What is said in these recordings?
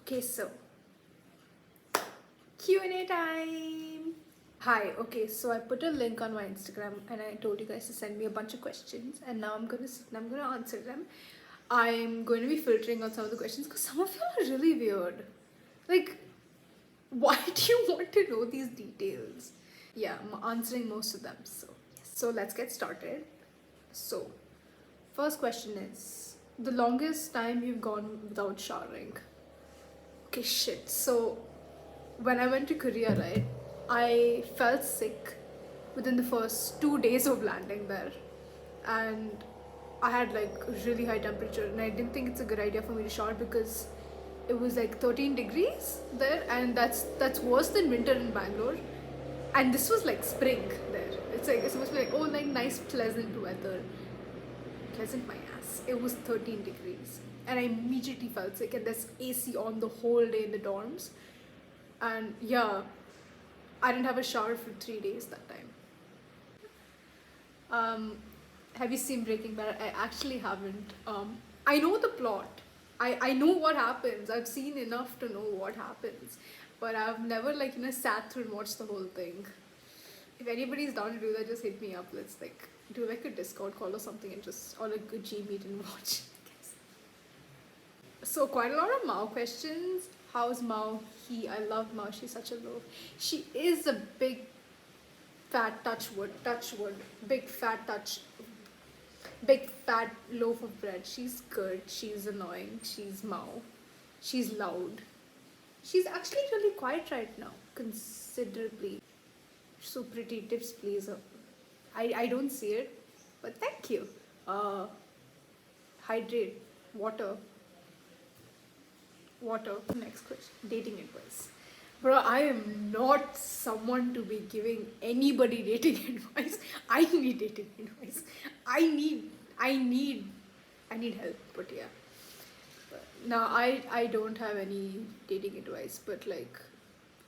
Okay, so Q&A time. Hi, okay, so I put a link on my Instagram and I told you guys to send me a bunch of questions, and now I'm gonna sit and I'm gonna answer them. I'm going to be filtering on some of the questions because some of them are really weird. Like, why do you want to know these details? Yeah, I'm answering most of them. So, yes. So let's get started. So, first question is the longest time you've gone without showering. Okay, shit. So, when I went to Korea, right, I felt sick within the first 2 days of landing there, and I had like really high temperature, and I didn't think it's a good idea for me to shower because it was like 13 degrees there, and that's worse than winter in Bangalore. And this was like spring there. It's supposed to be like, oh, like nice pleasant weather. Pleasant my ass. It was 13 degrees, and I immediately felt sick, and there's AC on the whole day in the dorms. And yeah, I didn't have a shower for 3 days that time. Have you seen Breaking Bad? I actually haven't. I know the plot. I know what happens. I've seen enough to know what happens, but I've never sat through and watched the whole thing. If anybody's down to do that, just hit me up. Let's like do like a Discord call or something, and just or like a G meet and watch. I guess. So quite a lot of Mao questions. How's Mao? I love Mao. She's such a love. She is a big fat touch wood, big fat loaf of bread. She's good. She's annoying. She's Mao. She's loud. She's actually really quiet right now, considerably. So pretty. Tips, please. I don't see it, but thank you. Hydrate. Water. Next question. Dating advice. Bro, I am not someone to be giving anybody dating advice. I need dating advice. I need help, but yeah. But no, I don't have any dating advice, but like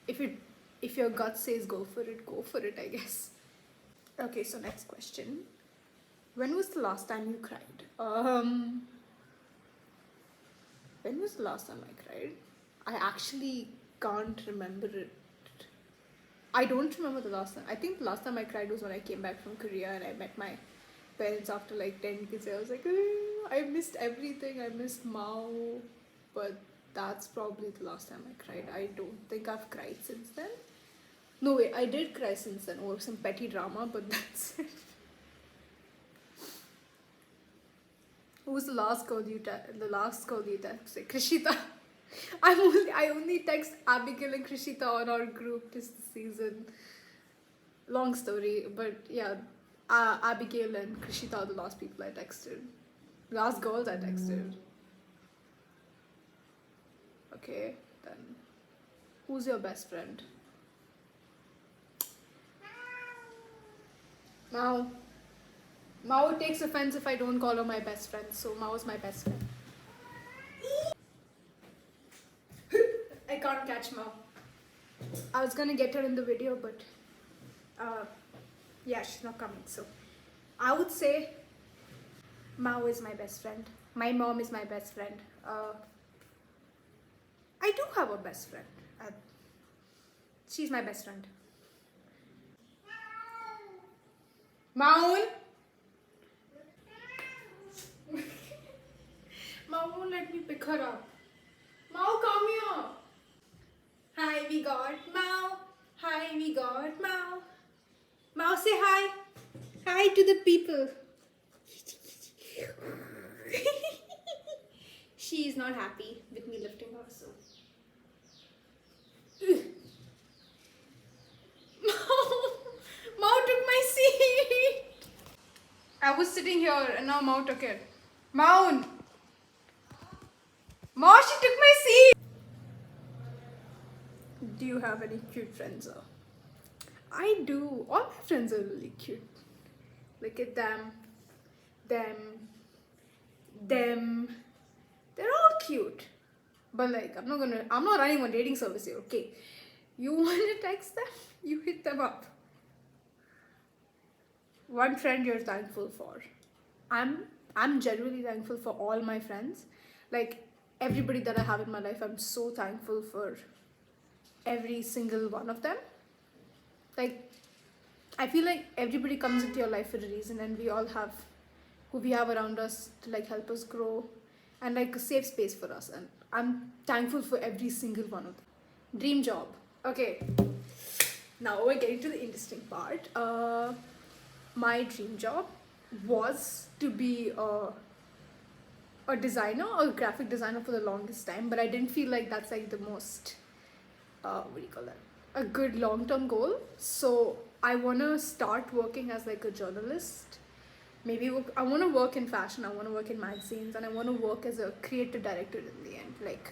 if your gut says go for it, I guess. Okay, so next question. When was the last time you cried? When was the last time I cried? I actually can't remember it. I don't remember the last time. I think the last time I cried was when I came back from Korea and I met my parents after like 10 kids. I was like, I missed everything. I missed Mao. But that's probably the last time I cried. I don't think I've cried since then. No, wait, I did cry since then over some petty drama, but that's it. Who was the last girl you texted? Krishita. I only text Abigail and Krishita on our group this season. Long story, but yeah, Abigail and Krishita are the last people I texted. Last girls I texted. Okay, then who's your best friend? Mao. Mao takes offense if I don't call her my best friend, so Mao is my best friend. I can't catch Mao. I was gonna get her in the video, but yeah, she's not coming. So I would say Mao is my best friend. My mom is my best friend. I do have a best friend. She's my best friend. Maun! Mao won't let me pick her up. Mao, come here! Hi, we got Mao. Hi, we got Mao. Mao, say hi. Hi to the people. She is not happy with me lifting her, so. Mao took my seat. I was sitting here and now Mao took it. Mao, she took my seat. Do you have any cute friends? I do. All my friends are really cute. Look at them. Them. They're all cute. But like, I'm not running a dating service here, okay? You want to text them? You hit them up. One friend you're thankful for. I'm genuinely thankful for all my friends. Like, everybody that I have in my life, I'm so thankful for every single one of them. Like, I feel like everybody comes into your life for a reason, and we all have who we have around us to like help us grow and like a safe space for us. And I'm thankful for every single one of them. Dream job. Okay, now we're getting to the interesting part. My dream job was to be a designer or a graphic designer for the longest time, but I didn't feel like that's like the most what do you call that, a good long-term goal. So I want to start working as like a journalist. Maybe I want to work in fashion, I want to work in magazines, and I want to work as a creative director in the end. Like,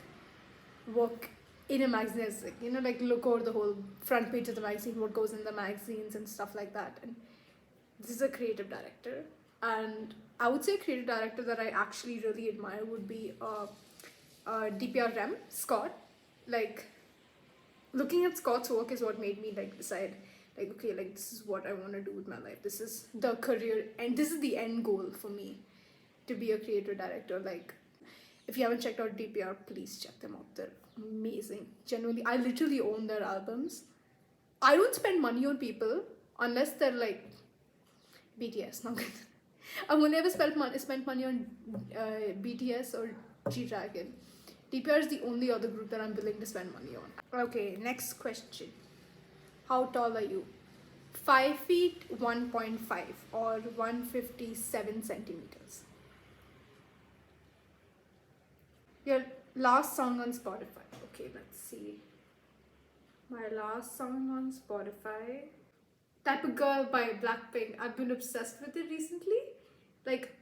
work in a magazine as like, you know, like look over the whole front page of the magazine, what goes in the magazines and stuff like that. And this is a creative director, and I would say a creative director that I actually really admire would be DPRM Scott. Like, looking at Scott's work is what made me like decide, like, okay, like this is what I want to do with my life. This is the career, and this is the end goal for me, to be a creative director. Like, if you haven't checked out DPR, please check them out. They're amazing. Genuinely, I literally own their albums. I don't spend money on people unless they're like BTS. Not good. I've only ever spent money on BTS or G-Dragon. DPR is the only other group that I'm willing to spend money on. Okay, next question. How tall are you? 5 feet 1.5 or 157 centimeters. Your last song on Spotify. Okay, let's see. My last song on Spotify. Type of Girl by Blackpink. I've been obsessed with it recently. Like,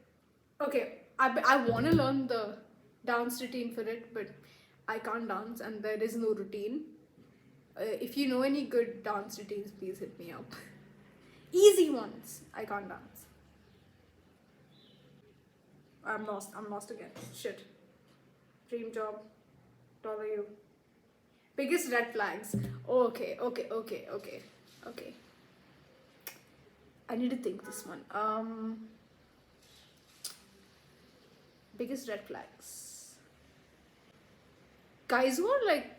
okay, I want to learn the dance routine for it, but I can't dance and there is no routine. If you know any good dance routines, please hit me up. Easy ones. I can't dance. I'm lost again. Shit. Dream job. Tall are you? Biggest red flags. Oh, okay. I need to think this one. Biggest red flags. Guys who are like,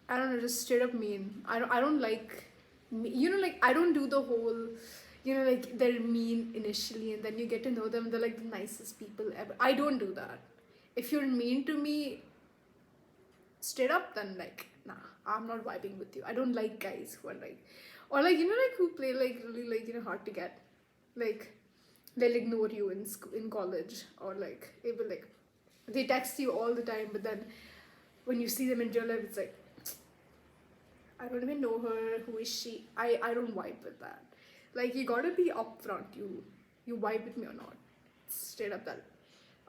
I don't know, just straight up mean. I don't like, you know, like I don't do the whole, you know, like they're mean initially and then you get to know them, they're like the nicest people ever. I don't do that. If you're mean to me straight up, then like, nah, I'm not vibing with you. I don't like guys who are like, or like, you know, like who play like really like, you know, hard to get. Like, they'll ignore you in college, or like, it will like, they text you all the time, but then when you see them in real life, it's like, I don't even know her, who is she? I don't vibe with that. Like, you gotta be upfront, you vibe with me or not. Straight up that.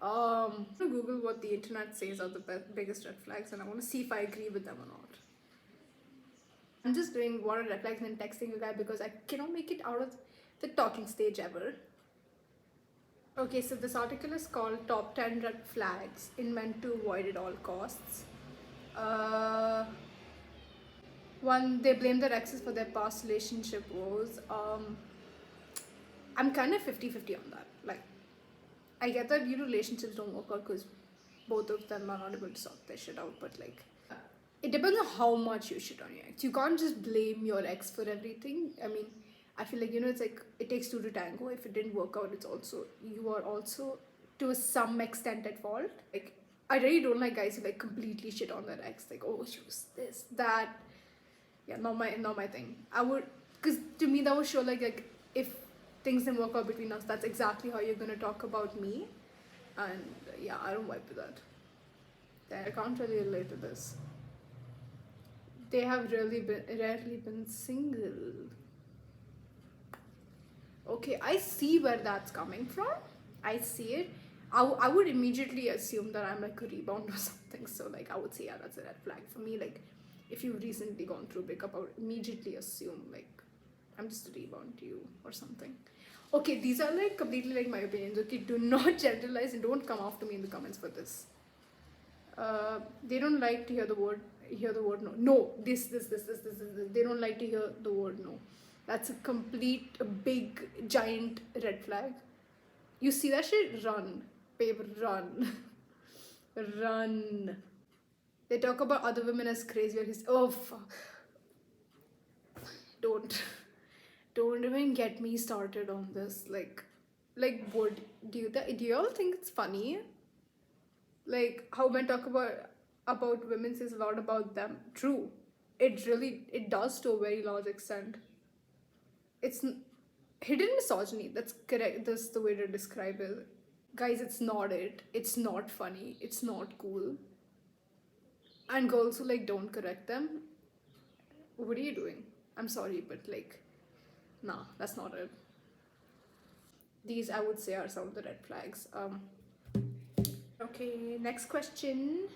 I'm gonna Google what the internet says are the biggest red flags, and I want to see if I agree with them or not. I'm just doing what are red flags and texting a guy because I cannot make it out of the talking stage ever. Okay, so this article is called Top 10 Red Flags Invent to Avoid at All Costs. One, they blame their exes for their past relationship woes. I'm kind of 50-50 on that. Like, I get that, you know, relationships don't work out because both of them are not able to sort their shit out, but like, it depends on how much you shit on your ex. You can't just blame your ex for everything. I mean, I feel like, you know, it's like, it takes two to tango. If it didn't work out, it's also, you are also to some extent at fault. Like, I really don't like guys who like completely shit on their ex. Like, oh, she was this, that. Yeah, not my thing. I would, because to me that would show like if things didn't work out between us, that's exactly how you're gonna talk about me. And yeah, I don't vibe with that. I can't really relate to this. They have rarely been single. Okay, I see where that's coming from. I see it. I would immediately assume that I'm like a rebound or something. So like I would say, yeah, that's a red flag for me. Like, if you've recently gone through a breakup, I would immediately assume like I'm just a rebound to you or something. Okay, these are like completely like my opinions. Okay, do not generalize and don't come after me in the comments for this. They don't like to hear the word no. No, this. They don't like to hear the word no. That's a complete, big, giant red flag. You see that shit? Run, babe, run. Run. They talk about other women as crazy or he's oh fuck. Don't don't even get me started on this. Like what do you all think it's funny? Like how men talk about women says a lot about them. True. It does to a very large extent. It's hidden misogyny. That's correct. That's the way to describe it. Guys, it's not it. It's not funny. It's not cool. And girls who like don't correct them, what are you doing? I'm sorry, but like, nah, that's not it. These I would say are some of the red flags. Okay, next question.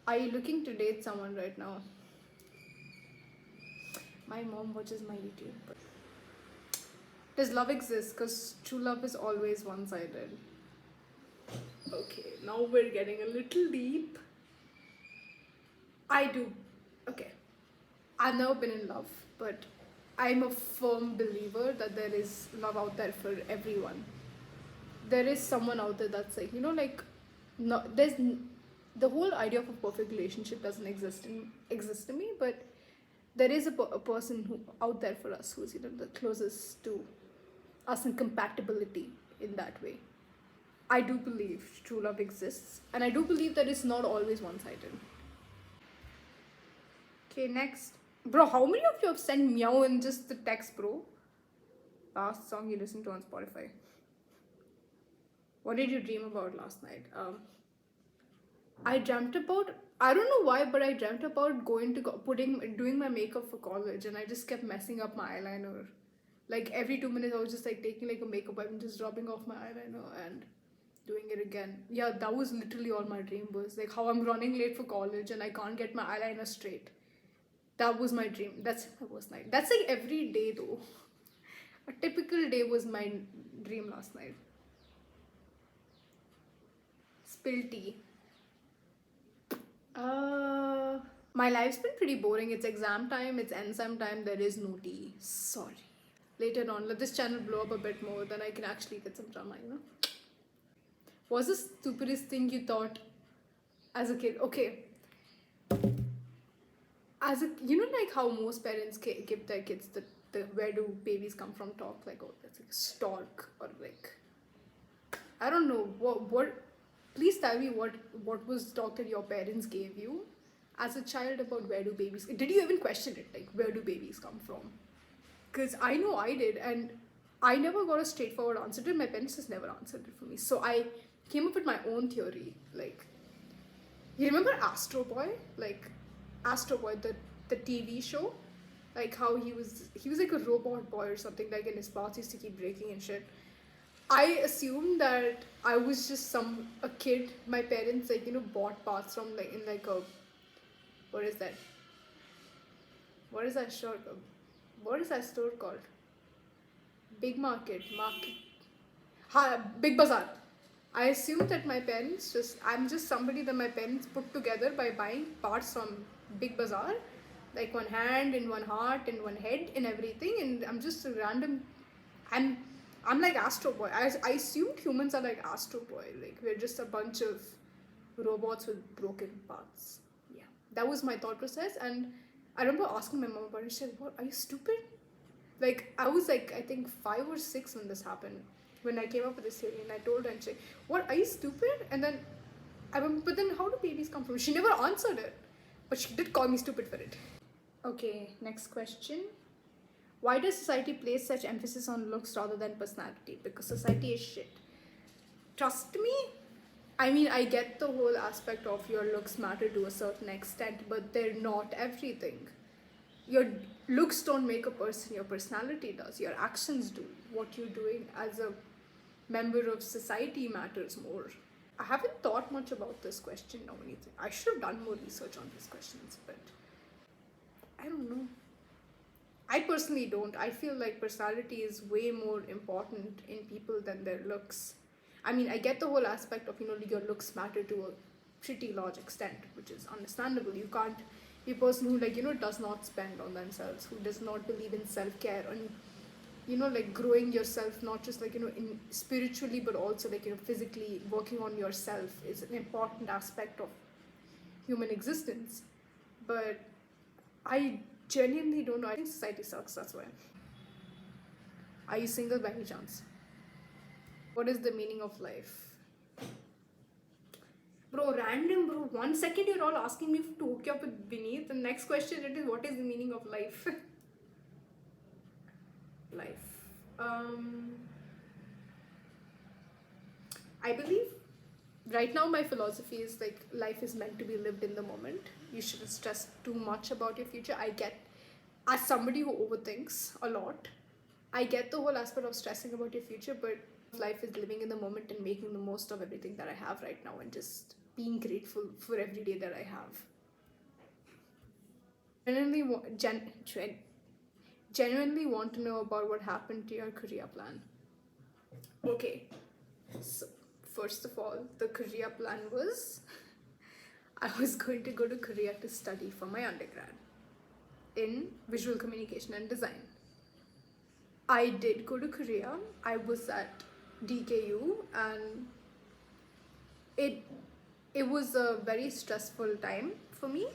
Are you looking to date someone right now? My mom watches my YouTube. But does love exist? Because true love is always one-sided. Okay, now we're getting a little deep. I do. Okay. I've never been in love, but I'm a firm believer that there is love out there for everyone. There is someone out there that's like, like, no, the whole idea of a perfect relationship doesn't exist to me, but there is a person who out there for us who's the closest to us in compatibility in that way. I do believe true love exists, and I do believe that it's not always one-sided. Okay, next. Bro, how many of you have sent meow in just the text, bro? Last song you listened to on Spotify. What did you dream about last night? I dreamt about, I don't know why, but I dreamt about doing my makeup for college, and I just kept messing up my eyeliner. Like every 2 minutes, I was just like taking like a makeup wipe and just dropping off my eyeliner and doing it again. Yeah, that was literally all my dream was. Like how I'm running late for college and I can't get my eyeliner straight. That was my dream. That's my worst night. That's like every day though. A typical day was my dream last night. Spill tea. My life's been pretty boring. It's exam time, it's exam time, there is no tea. Sorry. Later on, let this channel blow up a bit more, then I can actually get some drama. What's the stupidest thing you thought as a kid? Okay. Like how most parents give their kids the where do babies come from talk, like, oh, that's like a stork, or like, I don't know, what please tell me what was talk that your parents gave you as a child about where do babies, did you even question it, like where do babies come from? Because I know I did, and I never got a straightforward answer to it. My parents just never answered it for me, so I came up with my own theory. Like, you remember Astro Boy? Like Astro Boy, the TV show? Like how he was like a robot boy or something, like, and his parts used to keep breaking and shit. I assumed that I was just a kid. My parents bought parts from like in like a, what is that? What is that store called? What is that store called? Big market. Big bazaar. I assumed that I'm just somebody that my parents put together by buying parts from Big Bazaar, like one hand and one heart and one head and everything, and I'm just a random. I'm like Astro Boy. I assumed humans are like Astro Boy. Like we're just a bunch of robots with broken parts. Yeah, that was my thought process, and I remember asking my mom about it. She said, "What? Are you stupid?" Like I was like, I think 5 or 6 when this happened, when I came up with this theory, and I told her, and she, "What? Are you stupid?" And then but then how do babies come from? She never answered it, but she did call me stupid for it. Okay, next question. Why does society place such emphasis on looks rather than personality? Because society is shit. Trust me. I mean, I get the whole aspect of your looks matter to a certain extent, but they're not everything. Your looks don't make a person, your personality does. Your actions do. What you're doing as a member of society matters more. I haven't thought much about this question or anything. I should have done more research on these questions, but I don't know. I personally don't. I feel like personality is way more important in people than their looks. I mean, I get the whole aspect of, your looks matter to a pretty large extent, which is understandable. You can't be a person who, does not spend on themselves, who does not believe in self-care, and like growing yourself, not just like, in spiritually, but also like, physically working on yourself is an important aspect of human existence. But I genuinely don't know. I think society sucks, that's why. Are you single by any chance? What is the meaning of life? Bro, random, bro. 1 second you're all asking me to hook you up with Beneath. The next question it is, what is the meaning of life? Life. I believe right now my philosophy is like life is meant to be lived in the moment. You shouldn't stress too much about your future. I get, as somebody who overthinks a lot, I get the whole aspect of stressing about your future, but life is living in the moment and making the most of everything that I have right now and just being grateful for every day that I have. Genuinely want to know about what happened to your career plan. Okay, so first of all, the career plan was I was going to go to Korea to study for my undergrad in visual communication and design. I did go to Korea. I was at DKU and it was a very stressful time for me,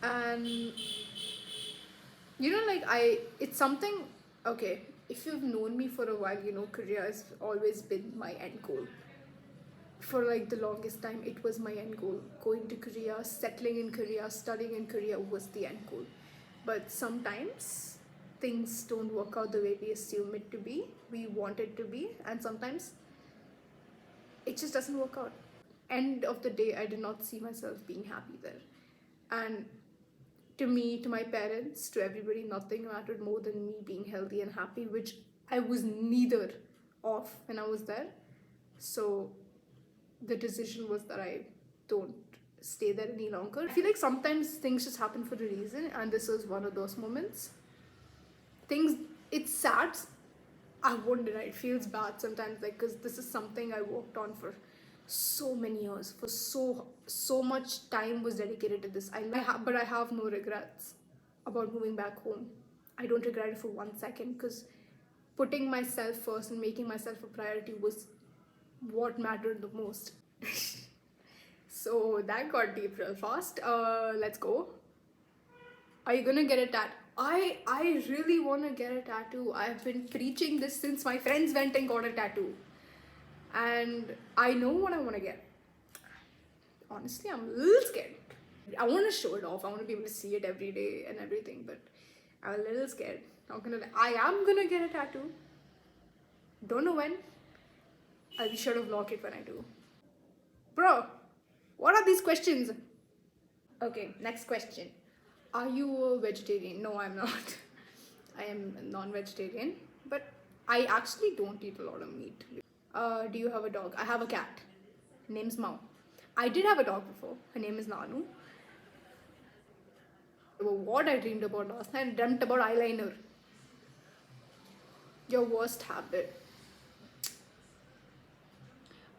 and it's something. Okay, if you've known me for a while, Korea has always been my end goal. For like the longest time, it was my end goal. Going to Korea, settling in Korea, studying in Korea was the end goal. But sometimes things don't work out the way we assume it to be, we want it to be, and sometimes it just doesn't work out. End of the day, I did not see myself being happy there. And to me, to my parents, to everybody, nothing mattered more than me being healthy and happy, which I was neither of when I was there. So the decision was that I don't stay there any longer. I feel like sometimes things just happen for a reason, and this was one of those moments. It's sad. I won't deny it feels bad sometimes, like, because this is something I worked on for so many years, for so much time was dedicated to this. But I have no regrets about moving back home. I don't regret it for 1 second, because putting myself first and making myself a priority was what mattered the most. So that got deep real fast. Let's go. Are you gonna get a tattoo? I really want to get a tattoo. I've been preaching this since my friends went and got a tattoo, and I know what I want to get. Honestly, I'm a little scared. I want to show it off. I want to be able to see it every day and everything, but I'm a little scared. I am gonna get a tattoo. Don't know when. I'll be sure to vlog it when I do. Bro, what are these questions? Okay, next question. Are you a vegetarian? No, I'm not. I am non-vegetarian, but I actually don't eat a lot of meat. Do you have a dog? I have a cat. Her name's Mao. I did have a dog before. Her name is Nanu. What I dreamed about last night, I dreamt about eyeliner. Your worst habit.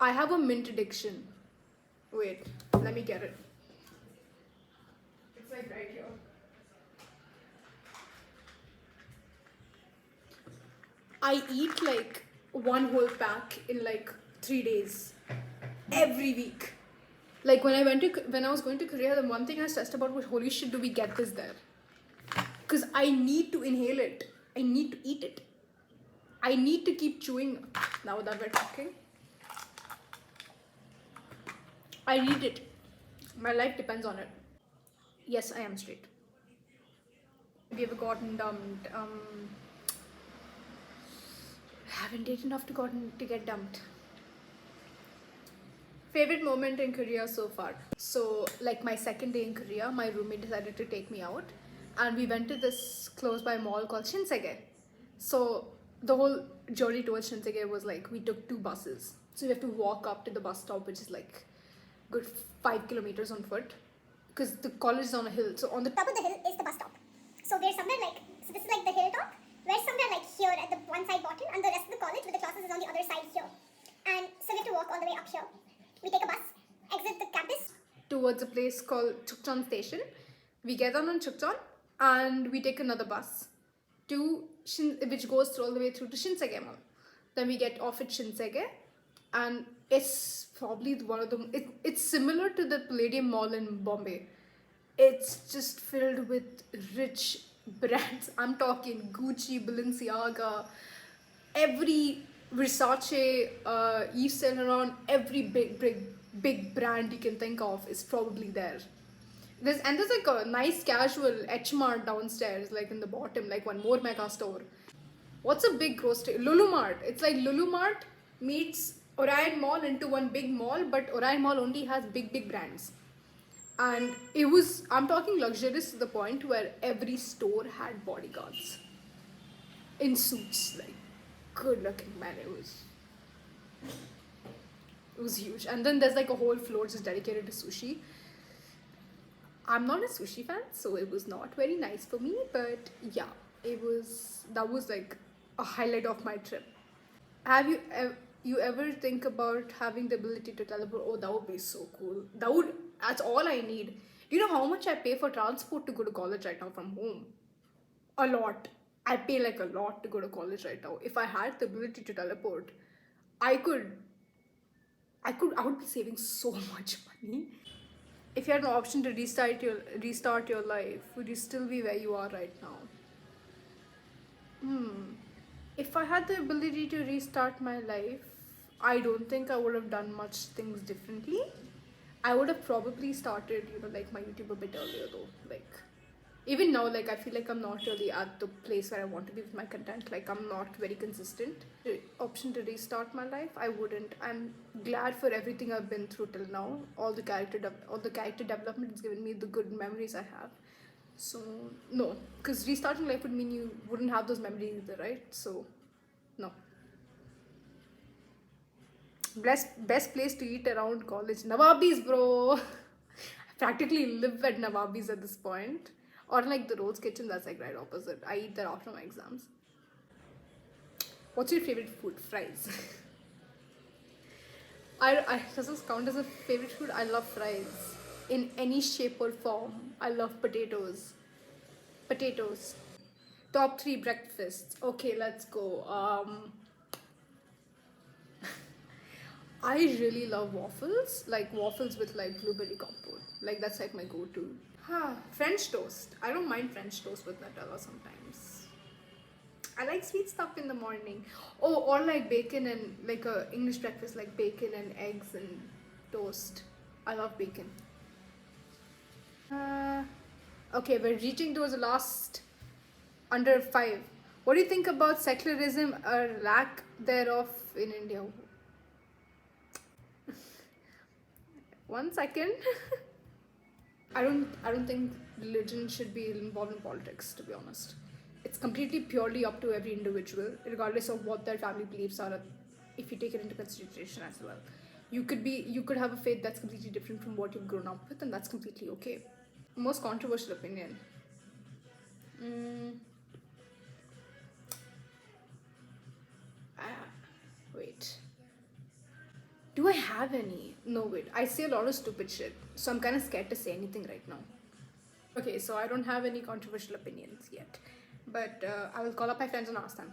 I have a mint addiction. Wait, let me get it. It's like right here. I eat like one whole pack in like 3 days. Every week. Like when I was going to Korea, the one thing I stressed about was, holy shit, do we get this there? Because I need to inhale it. I need to eat it. I need to keep chewing. Now that we're talking, I need it. My life depends on it. Yes, I am straight. Have you ever gotten dumped? Haven't dated enough to get dumped. Favorite moment in Korea so far? So, like my second day in Korea, my roommate decided to take me out, and we went to this close by mall called Shinsegae. So the whole journey towards Shinsegae was like, we took 2 buses. So we have to walk up to the bus stop, which is like good 5 kilometers on foot, because the college is on a hill. So on the top of the hill is the bus stop. So we're somewhere like, so this is like the hilltop. We're somewhere like here at the one side bottom, and the rest of the college with the classes is on the other side here. And so we have to walk all the way up here. We take a bus, exit the campus towards a place called Chukchon Station. We get on Chukchon and we take another bus to which goes all the way through to Shinsege Mall. Then we get off at Shinsege, and it's probably one of the. It's similar to the Palladium Mall in Bombay. It's just filled with rich brands. I'm talking Gucci, Balenciaga, every Versace, Yves Saint Laurent, every big brand you can think of is probably there. There's like a nice casual H Mart downstairs, like in the bottom, like one more mega store. What's a big grocery? Lulu Mart. It's like Lulu Mart meets Orion Mall into one big mall, but Orion Mall only has big brands. And it was, I'm talking luxurious to the point where every store had bodyguards in suits, like good looking, man. It was huge. And then there's like a whole floor just dedicated to sushi. I'm not a sushi fan, so it was not very nice for me, but yeah, that was like a highlight of my trip. Have you ever think about having the ability to teleport? Oh, that would be so cool. That's all I need. You know how much I pay for transport to go to college right now from home? A lot. I pay like a lot to go to college right now. If I had the ability to teleport, I could I would be saving so much money. If you had an option to restart your life, would you still be where you are right now? If I had the ability to restart my life, I don't think I would have done much things differently. I would have probably started, like my YouTube a bit earlier though. Like, even now, like I feel like I'm not really at the place where I want to be with my content. Like, I'm not very consistent. The option to restart my life, I wouldn't. I'm glad for everything I've been through till now. All the character development has given me the good memories I have. So no, because restarting life would mean you wouldn't have those memories either, right? So no. Best place to eat around college, Nawabis, bro. I practically live at Nawabis at this point. Or like the Rose Kitchen, that's like right opposite. I eat there after my exams. What's your favorite food? Fries. Does this count as a favorite food? I love fries in any shape or form. I love potatoes. Potatoes. Top 3 breakfasts. Okay, let's go. I really love waffles, like waffles with like blueberry compote. Like that's like my go-to. French toast. I don't mind French toast with Nutella sometimes. I like sweet stuff in the morning. Oh, or like bacon and like a English breakfast, like bacon and eggs and toast. I love bacon. Okay, we're reaching towards the last under 5. What do you think about secularism or lack thereof in India? 1 second. I don't think religion should be involved in politics, to be honest. It's completely purely up to every individual, regardless of what their family beliefs are, if you take it into consideration as well. You could have a faith that's completely different from what you've grown up with, and that's completely okay. Most controversial opinion. Wait. Do I have any? No, wait. I say a lot of stupid shit, so I'm kind of scared to say anything right now. Okay, so I don't have any controversial opinions yet, but I will call up my friends and ask them.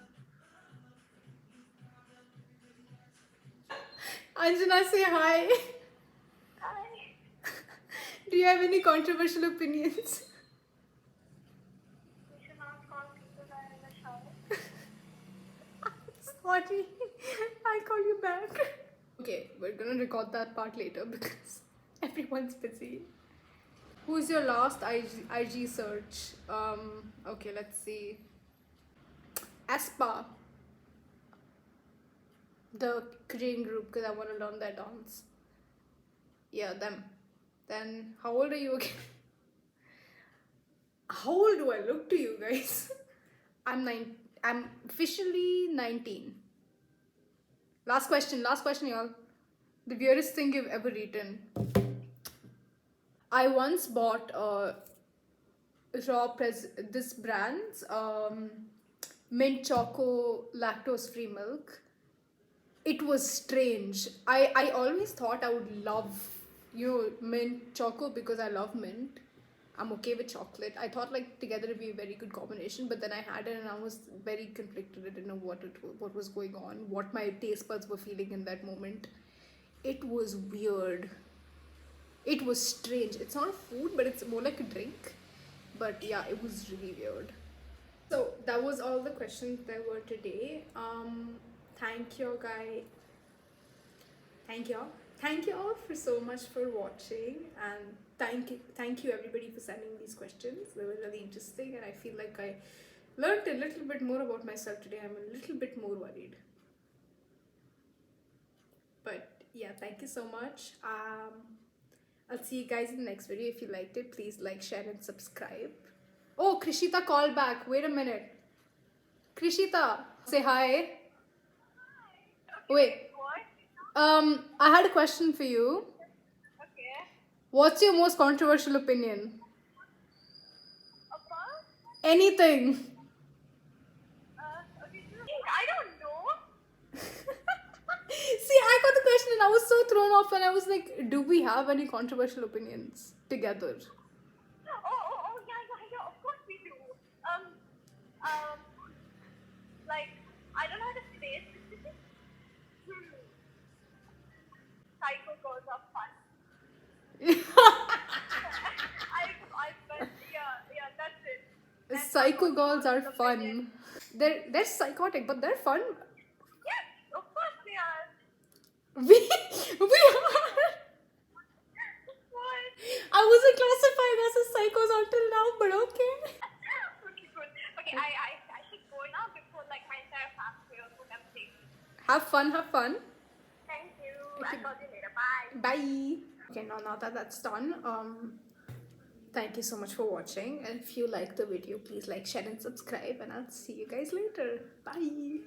Anjana, say hi. Hi. Do you have any controversial opinions? You should not call people that are in the shower. Sorry, I'll call you back. Okay, we're gonna record that part later because everyone's busy. Who's your last IG search? Okay, let's see. Aspa, the Korean group, because I want to learn their dance. Yeah, them. Then, how old are you again? How old do I look to you guys? I'm officially 19. Last question, y'all. The weirdest thing you've ever eaten. I once bought this brand's mint choco lactose free milk. It was strange. I always thought I would love mint choco because I love mint, I'm okay with chocolate. I thought like together it'd be a very good combination, but then I had it and I was very conflicted. I didn't know what was going on, what my taste buds were feeling in that moment. It was weird. It was strange. It's not a food, but it's more like a drink. But yeah, it was really weird. So that was all the questions there were today. Thank you, guys. Thank you all for so much for watching, and thank you everybody for sending these questions. They were really interesting, and I feel like I learned a little bit more about myself today. I'm a little bit more worried. But yeah, thank you so much. I'll see you guys in the next video. If you liked it, please like, share, and subscribe. Oh, Krishita called back. Wait a minute. Krishita, say hi. Wait. I had a question for you. Okay. What's your most controversial opinion? About? Anything. Okay. I don't know. See, I got the question and I was so thrown off, and I was like, do we have any controversial opinions together? Yeah. Of course we do. Like, I don't know how to say it. Psycho girls are fun. Yeah, that's it. And Psycho girls are the fun. opinion. They're psychotic, but they're fun. Yes, of course they are. We are. What? I wasn't classifying us as psychos until now, but okay. Okay, good. Okay, I should go now before like my entire family will put everything. Have fun, have fun. Thank you. Okay. I'll talk to you later. Bye. Bye. Okay, now that that's done, thank you so much for watching. And if you like the video, please like, share, and subscribe. And I'll see you guys later. Bye.